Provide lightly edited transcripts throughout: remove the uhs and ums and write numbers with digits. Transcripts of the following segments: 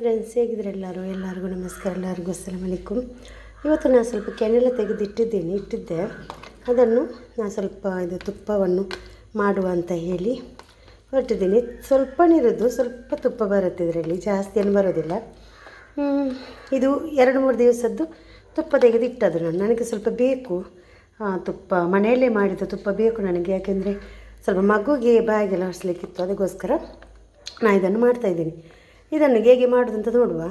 Friends, ಹೇಗಿದ್ರೆ ಎಲ್ಲರಿಗೂ ನಮಸ್ಕಾರ, ಎಲ್ಲರಿಗೂ ಅಸ್ಸಲಾಮು ಅಲೈಕುಮ್. ಇವತ್ತು ನಾನು ಸ್ವಲ್ಪ ಕೆನೆಲ್ಲ ಇಟ್ಟಿದ್ದೆ. ಅದನ್ನು ನಾನು ಸ್ವಲ್ಪ ತುಪ್ಪವನ್ನು ಮಾಡುವ ಅಂತ ಹೇಳಿ ಹೊರಟಿದ್ದೀನಿ. ಸ್ವಲ್ಪ ನೀರದ್ದು ಸ್ವಲ್ಪ ತುಪ್ಪ ಬರುತ್ತೆ ಇದರಲ್ಲಿ, ಜಾಸ್ತಿ ಏನು ಬರೋದಿಲ್ಲ. ಇದು 2-3 ದಿವಸದ್ದು ತುಪ್ಪ ತೆಗೆದಿಟ್ಟದು ನನಗೆ ಸ್ವಲ್ಪ ಬೇಕು. ತುಪ್ಪ ಮನೆಯಲ್ಲೇ ಮಾಡಿದ ತುಪ್ಪ ಬೇಕು ನನಗೆ, ಯಾಕೆಂದರೆ ಸ್ವಲ್ಪ ಮಗುಗೆ ಬಾಯಿಗೆಲ್ಲ ಹರಿಸ್ಲಿಕ್ಕಿತ್ತು. ಅದಕ್ಕೋಸ್ಕರ ನಾನು ಇದನ್ನು ಮಾಡ್ತಾಯಿದ್ದೀನಿ. ಇದನ್ನು ಹೇಗೆ ಮಾಡೋದು ಅಂತ ನೋಡುವ.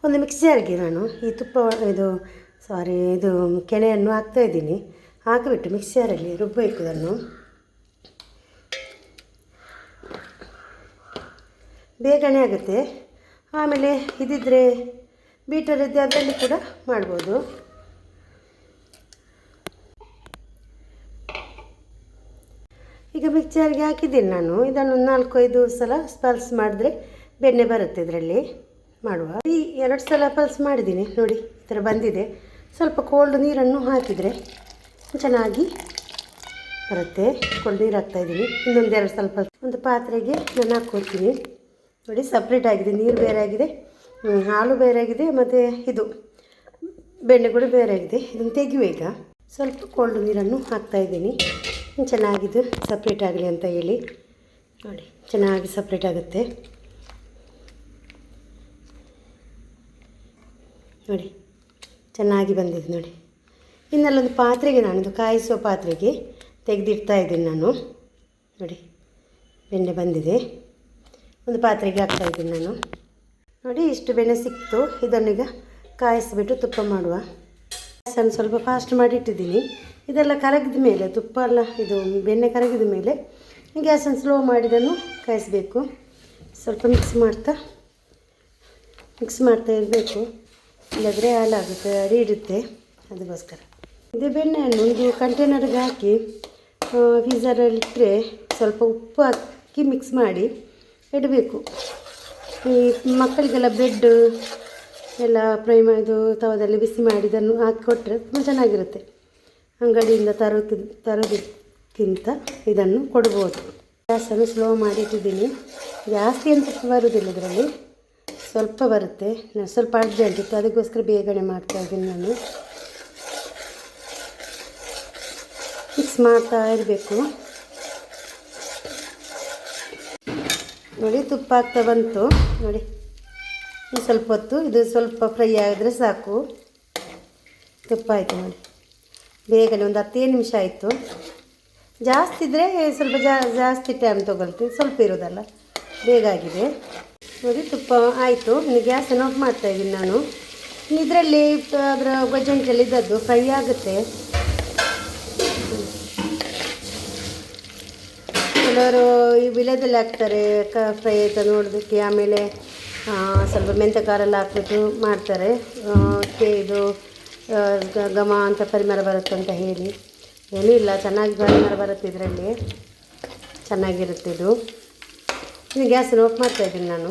ಒಂದು ಮಿಕ್ಸರ್ಗೆ ನಾನು ಈ ಇದು ಕೆನೆಯನ್ನು ಹಾಕ್ತಾಯಿದ್ದೀನಿ. ಹಾಕಿಬಿಟ್ಟು ಮಿಕ್ಸರಲ್ಲಿ ರುಬ್ಬಬೇಕು. ಇದನ್ನು ಬೇಗನೆ ಆಗುತ್ತೆ. ಆಮೇಲೆ ಇದಿದ್ದರೆ ಬೀಟರ್ ಇದ್ದರೆ ಅದರಲ್ಲಿ ಕೂಡ ಮಾಡ್ಬೋದು. ಈಗ ಮಿಕ್ಸರ್ಗೆ ಹಾಕಿದ್ದೀನಿ ನಾನು. ಇದನ್ನು 4-5 ಸಲ ಪಲ್ಸ್ ಮಾಡಿದ್ರೆ ಬೆಣ್ಣೆ ಬರುತ್ತೆ ಇದರಲ್ಲಿ ಮಾಡುವ. ಈ 2 ಸಲ ಪಲ್ಸ್ ಮಾಡಿದ್ದೀನಿ ನೋಡಿ, ಈ ಥರ ಬಂದಿದೆ. ಸ್ವಲ್ಪ ಕೋಲ್ಡ್ ನೀರನ್ನು ಹಾಕಿದರೆ ಚೆನ್ನಾಗಿ ಬರುತ್ತೆ. ಕೋಲ್ಡ್ ನೀರು ಹಾಕ್ತಾಯಿದ್ದೀನಿ. ಇನ್ನೊಂದು 2 ಸ್ವಲ್ಪ ಒಂದು ಪಾತ್ರೆಗೆ ನಾನು ಹಾಕ್ಕೊಳ್ತೀನಿ. ನೋಡಿ, ಸಪ್ರೇಟ್ ಆಗಿದೆ, ನೀರು ಬೇರೆ ಆಗಿದೆ, ಹಾಲು ಬೇರೆ ಆಗಿದೆ, ಮತ್ತು ಇದು ಬೆಣ್ಣೆ ಕೂಡ ಬೇರೆ ಆಗಿದೆ. ಇದನ್ನು ತೆಗೆಯುವ. ಈಗ ಸ್ವಲ್ಪ ಕೋಲ್ಡ್ ನೀರನ್ನು ಹಾಕ್ತಾಯಿದ್ದೀನಿ. ಚೆನ್ನಾಗಿದ್ದು ಸಪ್ರೇಟ್ ಆಗಲಿ ಅಂತ ಹೇಳಿ. ನೋಡಿ, ಚೆನ್ನಾಗಿ ಸಪ್ರೇಟ್ ಆಗುತ್ತೆ. ನೋಡಿ, ಚೆನ್ನಾಗಿ ಬಂದಿದೆ ನೋಡಿ. ಇನ್ನಲ್ಲೊಂದು ಪಾತ್ರೆಗೆ ನಾನಿದು ಕಾಯಿಸುವ ಪಾತ್ರೆಗೆ ತೆಗೆದಿಡ್ತಾ ಇದ್ದೀನಿ ನಾನು. ನೋಡಿ, ಬೆಣ್ಣೆ ಬಂದಿದೆ. ಒಂದು ಪಾತ್ರೆಗೆ ಹಾಕ್ತಾಯಿದ್ದೀನಿ ನಾನು. ನೋಡಿ, ಇಷ್ಟು ಬೆಣ್ಣೆ ಸಿಕ್ತು. ಇದನ್ನೀಗ ಕಾಯಿಸಿಬಿಟ್ಟು ತುಪ್ಪ ಮಾಡುವ. ಗ್ಯಾಸನ್ನು ಸ್ವಲ್ಪ ಫಾಸ್ಟ್ ಮಾಡಿ ಇಟ್ಟಿದ್ದೀನಿ. ಇದೆಲ್ಲ ಕರಗಿದ ಮೇಲೆ, ತುಪ್ಪ ಎಲ್ಲ ಇದು ಬೆಣ್ಣೆ ಕರಗಿದ ಮೇಲೆ ಗ್ಯಾಸನ್ನು ಸ್ಲೋ ಮಾಡಿದನ್ನು ಕಾಯಿಸಬೇಕು. ಸ್ವಲ್ಪ ಮಿಕ್ಸ್ ಮಾಡ್ತಾ ಇರಬೇಕು, ಇಲ್ಲದ್ರೆ ಹಾಳಾಗುತ್ತೆ, ಅಡಿ ಇಡುತ್ತೆ. ಅದಕ್ಕೋಸ್ಕರ ಇದು ಬೆಣ್ಣೆಯನ್ನು ಇದು ಕಂಟೈನರ್ಗೆ ಹಾಕಿ ಫ್ರೀಝರಲ್ಲಿ ಇಟ್ಟರೆ ಸ್ವಲ್ಪ ಉಪ್ಪು ಹಾಕಿ ಮಿಕ್ಸ್ ಮಾಡಿ ಇಡಬೇಕು. ಈ ಮಕ್ಕಳಿಗೆಲ್ಲ ಬ್ರೆಡ್ ಎಲ್ಲ ಫ್ರೈ ಇದು ತವದಲ್ಲಿ ಬಿಸಿ ಮಾಡಿ ಇದನ್ನು ಹಾಕಿ ಕೊಟ್ಟರೆ ತುಂಬ ಚೆನ್ನಾಗಿರುತ್ತೆ. ಅಂಗಡಿಯಿಂದ ತರೋದಕ್ಕಿಂತ ಇದನ್ನು ಕೊಡ್ಬೋದು. ಗ್ಯಾಸನ್ನು ಸ್ಲೋ ಮಾಡಿ ಇಟ್ಟಿದ್ದೀನಿ. ಜಾಸ್ತಿ ಅಂತ ಬರೋದಿಲ್ಲ ಇದರಲ್ಲಿ, ಸ್ವಲ್ಪ ಬರುತ್ತೆ. ನಾನು ಸ್ವಲ್ಪ ಅರ್ಜೆಂಟ್ ಇತ್ತು, ಅದಕ್ಕೋಸ್ಕರ ಬೇಗನೆ ಮಾಡ್ತಾಯಿದ್ದೀನಿ ನಾನು. ಮಿಕ್ಸ್ ಮಾಡ್ತಾ ಇರಬೇಕು. ನೋಡಿ, ತುಪ್ಪ ಆಗ್ತಾ ಬಂತು ನೋಡಿ. ಸ್ವಲ್ಪ ಹೊತ್ತು ಇದು ಸ್ವಲ್ಪ ಫ್ರೈ ಆಗಿದ್ರೆ ಸಾಕು. ತುಪ್ಪ ಆಯಿತು ನೋಡಿ, ಬೇಗನೆ ಒಂದು 10 ನಿಮಿಷ ಆಯಿತು. ಜಾಸ್ತಿ ಇದ್ದರೆ ಸ್ವಲ್ಪ ಜಾಸ್ತಿ ಟೈಮ್ ತೊಗೊಳ್ತೀವಿ, ಸ್ವಲ್ಪ ಇರೋದಲ್ಲ, ಬೇಗ ಆಗಿದೆ ನೋಡಿ. ತುಪ್ಪ ಆಯಿತು. ಇನ್ನು ಗ್ಯಾಸನ್ನು ಆಫ್ ಮಾಡ್ತಾಯಿದ್ದೀನಿ ನಾನು. ಇದರಲ್ಲಿ ಅದರ ಗೊಜ್ಜಂಟಲ್ಲಿ ಇದ್ದದ್ದು ಫ್ರೈ ಆಗುತ್ತೆ. ಕೆಲವರು ಈ ವಿಳೆದಲ್ಲಿ ಹಾಕ್ತಾರೆ ಫ್ರೈ ಆಯ್ತಾ ನೋಡೋದಕ್ಕೆ. ಆಮೇಲೆ ಸ್ವಲ್ಪ ಮೆಂತ್ಯ ಖಾರ ಎಲ್ಲ ಹಾಕ್ಬಿಟ್ಟು ಮಾಡ್ತಾರೆ. ಇದು ಘಮ ಅಂತ ಪರಿಮಳ ಬರುತ್ತೆ ಅಂತ ಹೇಳಿ. ಏನೂ ಇಲ್ಲ, ಚೆನ್ನಾಗಿ ಪರಿಮಳ ಬರುತ್ತೆ ಇದರಲ್ಲಿ, ಚೆನ್ನಾಗಿರುತ್ತೆ ಇದು. ಇನ್ನು ಗ್ಯಾಸನ್ನು ಆಫ್ ಮಾಡ್ತಾಯಿದ್ದೀನಿ ನಾನು.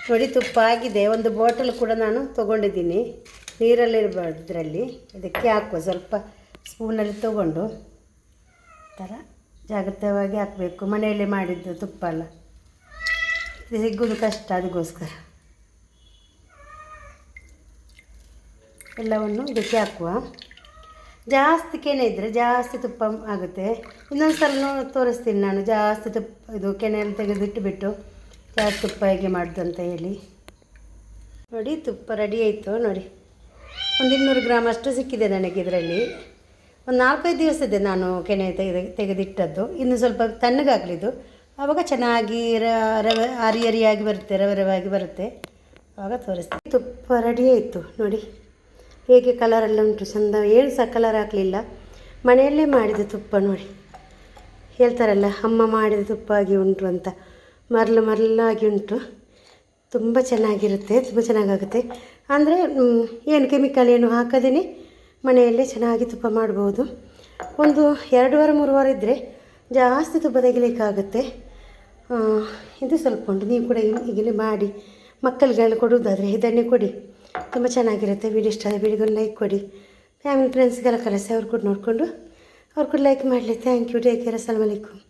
ನೋಡಿ, ತುಪ್ಪ ಆಗಿದೆ. ಒಂದು ಬಾಟಲ್ ಕೂಡ ನಾನು ತೊಗೊಂಡಿದ್ದೀನಿ. ನೀರಲ್ಲಿ ಇರಬಾರ್ದು ಇದರಲ್ಲಿ, ಇದಕ್ಕೆ ಹಾಕುವ. ಸ್ವಲ್ಪ ಸ್ಪೂನಲ್ಲಿ ತೊಗೊಂಡು ಥರ ಜಾಗ್ರತೆಯಾಗಿ ಹಾಕಬೇಕು. ಮನೆಯಲ್ಲೇ ಮಾಡಿದ್ದು ತುಪ್ಪ ಅಲ್ಲ, ಇದು ಸಿಗೋದು ಕಷ್ಟ. ಅದಕ್ಕೋಸ್ಕರ ಎಲ್ಲವನ್ನು ಇದಕ್ಕೆ ಹಾಕುವ. ಜಾಸ್ತಿ ಕೆನೆ ಇದ್ದರೆ ಜಾಸ್ತಿ ತುಪ್ಪ ಆಗುತ್ತೆ. ಇನ್ನೊಂದು ಸಲ ತೋರಿಸ್ತೀನಿ ನಾನು. ಜಾಸ್ತಿ ತುಪ್ಪ ಇದು ಕೆನೆಯಲ್ಲಿ ತೆಗೆದಿಟ್ಟುಬಿಟ್ಟು ಜಾಸ್ತಿ ತುಪ್ಪ ಹೇಗೆ ಮಾಡೋದು ಅಂತ ಹೇಳಿ. ನೋಡಿ, ತುಪ್ಪ ರೆಡಿ ಆಯಿತು ನೋಡಿ. ಒಂದು 200 ಗ್ರಾಮ್ ಅಷ್ಟು ಸಿಕ್ಕಿದೆ ನನಗೆ ಇದರಲ್ಲಿ. ಒಂದು 4-5 ದಿವಸದೆ ನಾನು ಕೆನೆ ತೆಗೆದಿಟ್ಟದ್ದು. ಇನ್ನು ಸ್ವಲ್ಪ ತಣ್ಣಗಾಗಲಿದ್ದು, ಆವಾಗ ಚೆನ್ನಾಗಿ ಅರಿಯಾಗಿ ಬರುತ್ತೆ, ರವೆ ಬರುತ್ತೆ. ಆವಾಗ ತೋರಿಸ್ತೀನಿ. ತುಪ್ಪ ರೆಡಿ ಆಯಿತು ನೋಡಿ, ಹೇಗೆ ಕಲರೆಲ್ಲ ಉಂಟು ಚೆಂದ. ಏನು ಸಹ ಕಲರ್ ಹಾಕಲಿಲ್ಲ, ಮನೆಯಲ್ಲೇ ಮಾಡಿದ ತುಪ್ಪ ನೋಡಿ. ಹೇಳ್ತಾರಲ್ಲ, ಅಮ್ಮ ಮಾಡಿದ ತುಪ್ಪ ಆಗಿ ಉಂಟು ಅಂತ. ಮರಳಾಗಿ ಉಂಟು. ತುಂಬ ಚೆನ್ನಾಗಿರುತ್ತೆ, ತುಂಬ ಚೆನ್ನಾಗಾಗುತ್ತೆ. ಅಂದರೆ ಏನು ಕೆಮಿಕಲ್ ಏನು ಹಾಕದೇ ಮನೆಯಲ್ಲೇ ಚೆನ್ನಾಗಿ ತುಪ್ಪ ಮಾಡ್ಬೋದು. ಒಂದು 2 ವಾರ 3 ವಾರ ಇದ್ದರೆ ಜಾಸ್ತಿ ತುಪ್ಪ ತೆಗಿಲಿಕ್ಕಾಗುತ್ತೆ. ಇದು ಸ್ವಲ್ಪ ಉಂಟು. ನೀವು ಕೂಡ ಈಗಲೇ ಮಾಡಿ ಮಕ್ಕಳಿಗೆಲ್ಲ ಕೊಡುವುದಾದರೆ ಇದನ್ನೇ ಕೊಡಿ, ತುಂಬ ಚೆನ್ನಾಗಿರುತ್ತೆ. ವಿಡಿಯೋ ಇಷ್ಟ ಆದರೆ ವಿಡಿಯೋಗೆ ಲೈಕ್ ಕೊಡಿ. ಫ್ಯಾಮಿಲಿ ಫ್ರೆಂಡ್ಸ್ಗೆಲ್ಲ ಕಳಿಸಿ, ಅವ್ರು ಕೂಡ ನೋಡಿಕೊಂಡು ಅವ್ರು ಕೂಡ ಲೈಕ್ ಮಾಡಲಿ. Thank you. Take care. ಅಸ್ಸಲಾಮು ಅಲೈಕುಮ್.